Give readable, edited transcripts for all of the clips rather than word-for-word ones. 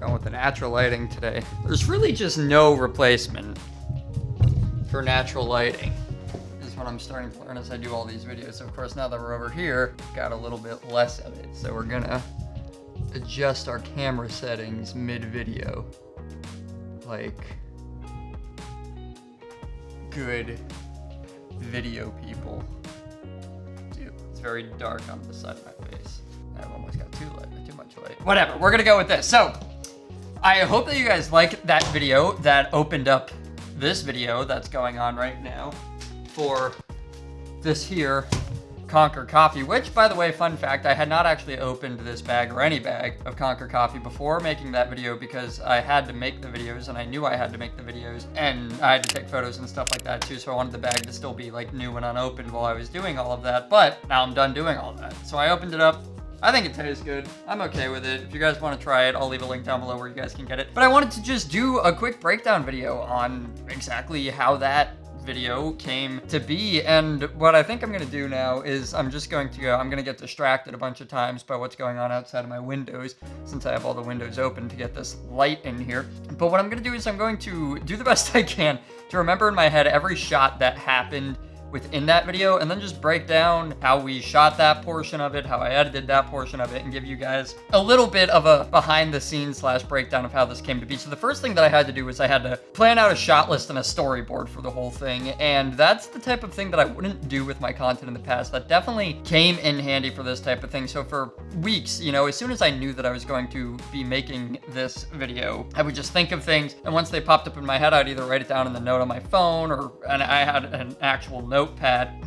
Going with the natural lighting today. There's really just no replacement for natural lighting, is what I'm starting to learn as I do all these videos. Of course, now that we're over here, got a little bit less of it. So we're gonna adjust our camera settings mid-video. Like good video people do. It's very dark on the side of my face. I've almost got too much light. Whatever, we're gonna go with this. So, I hope that you guys like that video that opened up this video that's going on right now for this here Conquer coffee, which, by the way, fun fact, I had not actually opened this bag or any bag of Conquer coffee before making that video because I had to make the videos and I knew I had to make the videos and I had to take photos and stuff like that too, so I wanted the bag to still be like new and unopened while I was doing all of that, but now I'm done doing all that. So I opened it up. I think it tastes good. I'm okay with it. If you guys want to try it, I'll leave a link down below where you guys can get it. But I wanted to just do a quick breakdown video on exactly how that video came to be, and what I think I'm gonna do now is I'm gonna get distracted a bunch of times by what's going on outside of my windows since I have all the windows open to get this light in here. But what I'm gonna do is I'm going to do the best I can to remember in my head every shot that happened within that video, and then just break down how we shot that portion of it, how I edited that portion of it, and give you guys a little bit of a behind the scenes / breakdown of how this came to be. So the first thing that I had to do was I had to plan out a shot list and a storyboard for the whole thing, and that's the type of thing that I wouldn't do with my content in the past. That definitely came in handy for this type of thing. So for weeks, you know, as soon as I knew that I was going to be making this video, I would just think of things, and once they popped up in my head, I'd either write it down in the note on my phone, and I had an actual notepad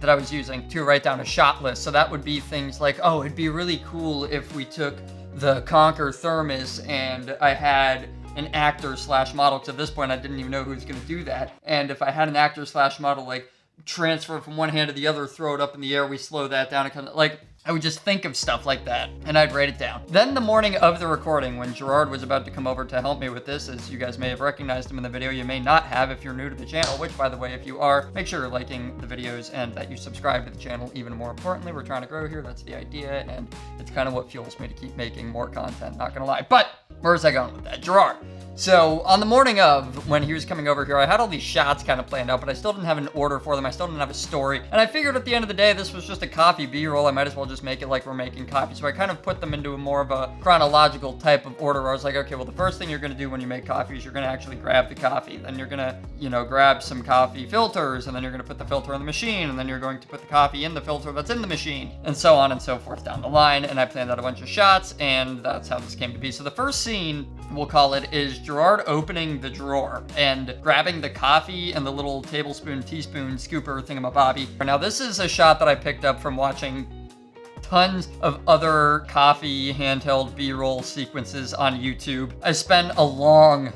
that I was using to write down a shot list. So that would be things like, oh, it'd be really cool if we took the Conquer Thermos and I had an actor / model, because at this point I didn't even know who was going to do that. And if I had an actor / model, like, transfer from one hand to the other, throw it up in the air, we slow that down, and kind of like, I would just think of stuff like that, and I'd write it down. Then the morning of the recording, when Gerard was about to come over to help me with this, as you guys may have recognized him in the video, you may not have if you're new to the channel, which, by the way, if you are, make sure you're liking the videos and that you subscribe to the channel. Even more importantly, we're trying to grow here, that's the idea, and it's kind of what fuels me to keep making more content, not gonna lie. But, where was I going with that? Gerard. So, on the morning of, when he was coming over here, I had all these shots kind of planned out, but I still didn't have an order for them. I still didn't have a story. And I figured at the end of the day, this was just a coffee B-roll. I might as well just make it like we're making coffee. So I kind of put them into a more of a chronological type of order where I was like, okay, well, the first thing you're going to do when you make coffee is you're going to actually grab the coffee. Then you're going to, you know, grab some coffee filters, and then you're going to put the filter in the machine, and then you're going to put the coffee in the filter that's in the machine, and so on and so forth down the line. And I planned out a bunch of shots, and that's how this came to be. So the first scene, we'll call it, is Gerard opening the drawer and grabbing the coffee and the little tablespoon, teaspoon, scooper thingamabobby. Now, this is a shot that I picked up from watching tons of other coffee handheld B-roll sequences on YouTube. I spent a long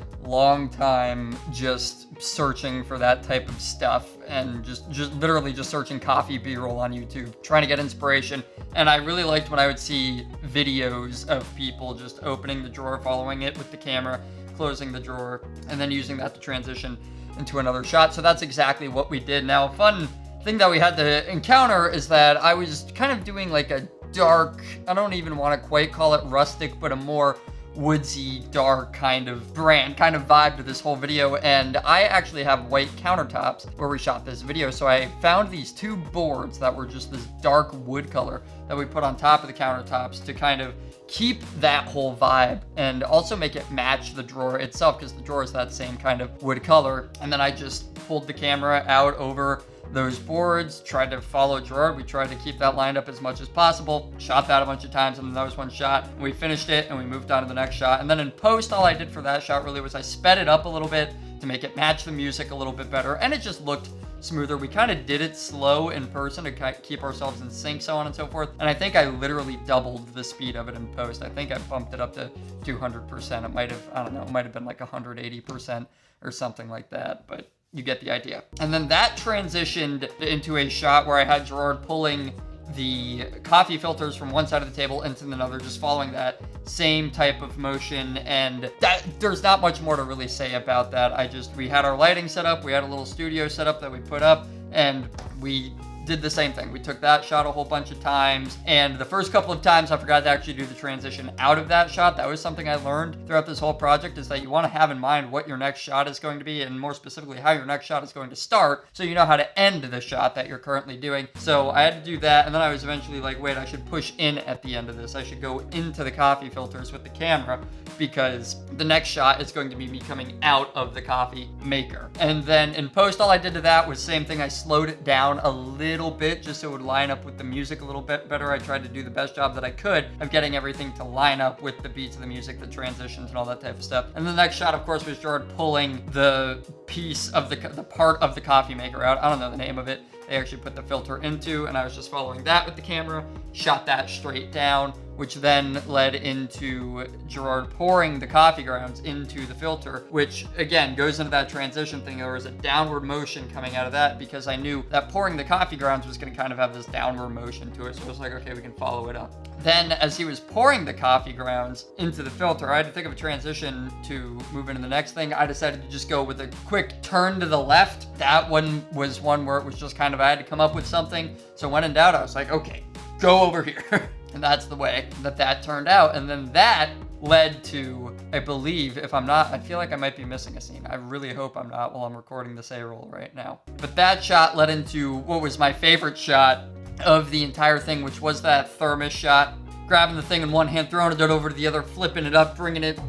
time just searching for that type of stuff and just literally just searching coffee B-roll on YouTube, trying to get inspiration. And I really liked when I would see videos of people just opening the drawer, following it with the camera, closing the drawer, and then using that to transition into another shot. So that's exactly what we did. Now, a fun thing that we had to encounter is that I was kind of doing like a dark, I don't even want to quite call it rustic, but a more woodsy, dark kind of vibe to this whole video. And I actually have white countertops where we shot this video. So I found these two boards that were just this dark wood color that we put on top of the countertops to kind of keep that whole vibe and also make it match the drawer itself, because the drawer is that same kind of wood color. And then I just pulled the camera out over those boards, tried to follow Gerard. We tried to keep that lined up as much as possible, shot that a bunch of times, and then that was one shot. We finished it and we moved on to the next shot. And then in post, all I did for that shot really was I sped it up a little bit to make it match the music a little bit better, and it just looked smoother. We kind of did it slow in person to keep ourselves in sync, so on and so forth. And I think I literally doubled the speed of it in post. I think I bumped it up to 200%. It might have, I don't know, it might have been like 180% or something like that, but you get the idea. And then that transitioned into a shot where I had Gerard pulling the coffee filters from one side of the table into another, just following that same type of motion. And there's not much more to really say about that. We had our lighting set up, we had a little studio set up that we put up, and we did the same thing. We took that shot a whole bunch of times, and the first couple of times I forgot to actually do the transition out of that shot. That was something I learned throughout this whole project, is that you want to have in mind what your next shot is going to be, and more specifically how your next shot is going to start, so you know how to end the shot that you're currently doing. So I had to do that, and then I was eventually like, wait, I should push in at the end of this. I should go into the coffee filters with the camera, because the next shot is going to be me coming out of the coffee maker. And then in post, all I did to that was same thing. I slowed it down a little bit just so it would line up with the music a little bit better. I tried to do the best job that I could of getting everything to line up with the beats of the music, the transitions, and all that type of stuff. And the next shot, of course, was Gerard pulling the piece of the part of the coffee maker out. I don't know the name of it. They actually put the filter into, and I was just following that with the camera, shot that straight down, which then led into Gerard pouring the coffee grounds into the filter, which again goes into that transition thing. There was a downward motion coming out of that because I knew that pouring the coffee grounds was going to kind of have this downward motion to it. So I was like, okay, we can follow it up. Then as he was pouring the coffee grounds into the filter, I had to think of a transition to move into the next thing. I decided to just go with a quick turn to the left. That one was one where it was just kind of, I had to come up with something. So when in doubt, I was like, okay, go over here. And that's the way that turned out. And then that led to, I believe, if I'm not, I feel like I might be missing a scene. I really hope I'm not while I'm recording this A-roll right now. But that shot led into what was my favorite shot of the entire thing, which was that thermos shot. Grabbing the thing in one hand, throwing it over to the other, flipping it up, bringing it,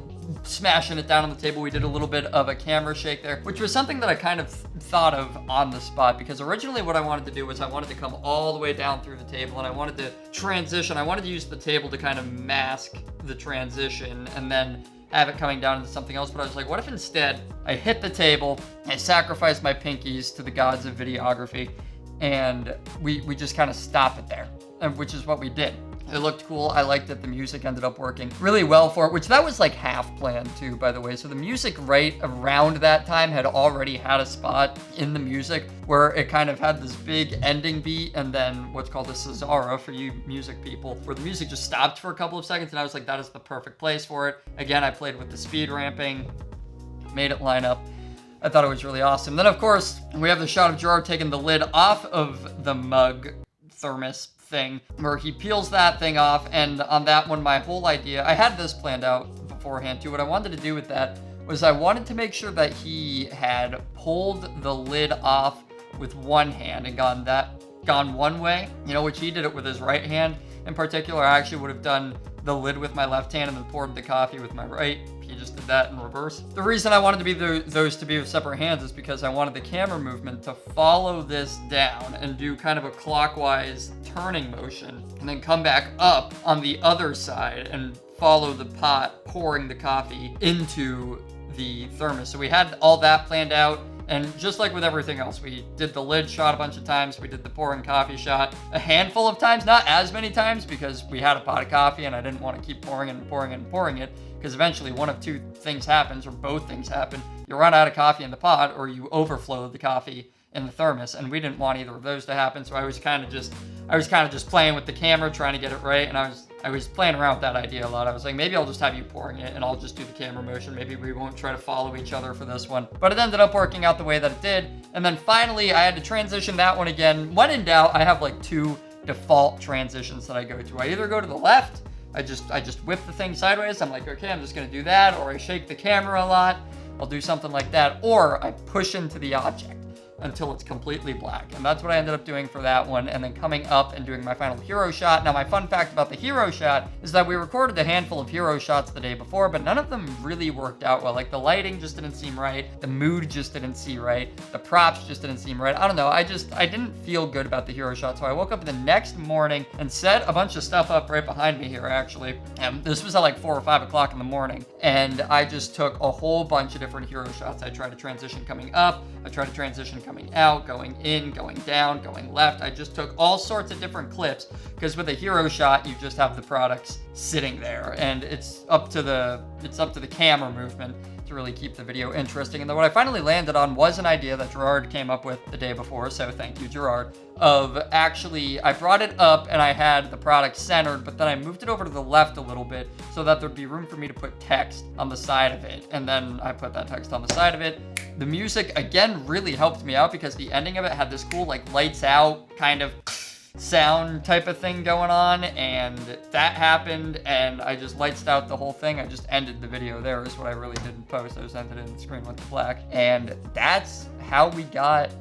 smashing it down on the table. We did a little bit of a camera shake there, which was something that I kind of thought of on the spot, because originally what I wanted to do was I wanted to come all the way down through the table, and I wanted to transition. I wanted to use the table to kind of mask the transition and then have it coming down into something else. But I was like, what if instead I hit the table, I sacrificed my pinkies to the gods of videography, and we just kind of stop it there, which is what we did. It looked cool. I liked it. The music ended up working really well for it, which that was like half planned too, by the way. So the music right around that time had already had a spot in the music where it kind of had this big ending beat and then what's called a Cesara for you music people, where the music just stopped for a couple of seconds, and I was like, that is the perfect place for it. Again, I played with the speed ramping, made it line up. I thought it was really awesome. Then of course, we have the shot of Gerard taking the lid off of the mug thermos thing, where he peels that thing off. And on that one, my whole idea, I had this planned out beforehand too. What I wanted to do with that was I wanted to make sure that he had pulled the lid off with one hand and gone one way, which he did it with his right hand. In particular, I actually would have done the lid with my left hand and then poured the coffee with my right. He just did that in reverse. The reason I wanted to be those to be with separate hands is because I wanted the camera movement to follow this down and do kind of a clockwise turning motion, and then come back up on the other side and follow the pot pouring the coffee into the thermos. So we had all that planned out. And just like with everything else, we did the lid shot a bunch of times. We did the pouring coffee shot a handful of times, not as many times, because we had a pot of coffee and I didn't want to keep pouring and pouring and pouring it, because eventually one of two things happens, or both things happen. You run out of coffee in the pot, or you overflow the coffee in the thermos, and we didn't want either of those to happen. So I was kind of just playing with the camera, trying to get it right, and I was playing around with that idea a lot. I was like, maybe I'll just have you pouring it and I'll just do the camera motion. Maybe we won't try to follow each other for this one. But it ended up working out the way that it did. And then finally, I had to transition that one again. When in doubt, I have like two default transitions that I go to. I either go to the left, I just whip the thing sideways. I'm like, okay, I'm just gonna do that. Or I shake the camera a lot. I'll do something like that. Or I push into the object until it's completely black. And that's what I ended up doing for that one, and then coming up and doing my final hero shot. Now, my fun fact about the hero shot is that we recorded a handful of hero shots the day before, but none of them really worked out well. Like, the lighting just didn't seem right, the mood just didn't seem right, the props just didn't seem right. I don't know, I didn't feel good about the hero shot, so I woke up the next morning and set a bunch of stuff up right behind me here, actually. And this was at like 4 or 5 o'clock in the morning, and I just took a whole bunch of different hero shots. I tried to transition coming up, I tried to transition coming out, going in, going down, going left. I just took all sorts of different clips, because with a hero shot, you just have the products sitting there, and it's up to the camera movement to really keep the video interesting. And then what I finally landed on was an idea that Gerard came up with the day before, so thank you, Gerard, of actually, I brought it up and I had the product centered, but then I moved it over to the left a little bit so that there'd be room for me to put text on the side of it. And then I put that text on the side of it. The music, again, really helped me out because the ending of it had this cool, like, lights out kind of sound type of thing going on, and that happened, and I just lights out the whole thing. I just ended the video there is what I really did in post. I just ended it in the screen went to black, and that's how we got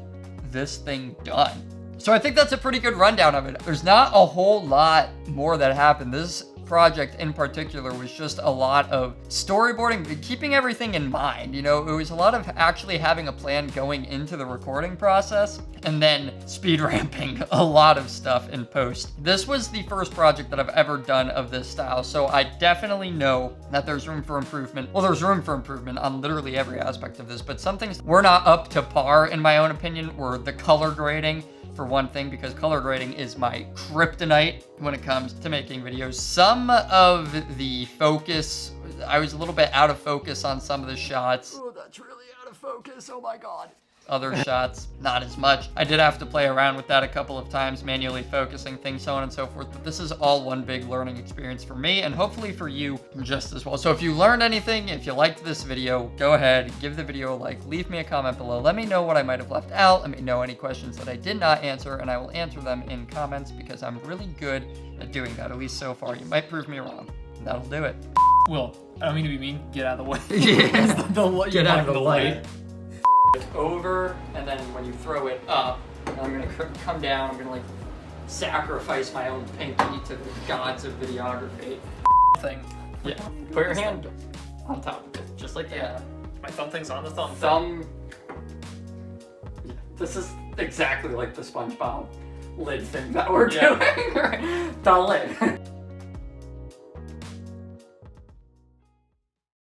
this thing done. So I think that's a pretty good rundown of it. There's not a whole lot more that happened. This project in particular was just a lot of storyboarding, keeping everything in mind. You know, it was a lot of actually having a plan going into the recording process and then speed ramping a lot of stuff in post. This was the first project that I've ever done of this style, so I definitely know that there's room for improvement. Well, there's room for improvement on literally every aspect of this, but some things were not up to par, in my own opinion, were the color grading. For one thing, because color grading is my kryptonite when it comes to making videos. Some of the focus, I was a little bit out of focus on some of the shots. Oh, that's really out of focus, oh my God. Other shots, not as much. I did have to play around with that a couple of times, manually focusing things, so on and so forth, but this is all one big learning experience for me, and hopefully for you just as well. So if you learned anything, if you liked this video, go ahead, give the video a like, leave me a comment below, let me know what I might have left out, let me know any questions that I did not answer, and I will answer them in comments because I'm really good at doing that, at least so far. You might prove me wrong. That'll do it. Will, I don't mean to be mean, get out of the way. Yeah. Get out of the light. way. Over, and then when you throw it up, I'm gonna come down, I'm gonna like sacrifice my own pinky to the gods of videography. Thing. Yeah, put your hand on top of it, just like that. My thumb thing's on the thumb. Thumb. Yeah, this is exactly like the SpongeBob lid thing that we're doing. The lid.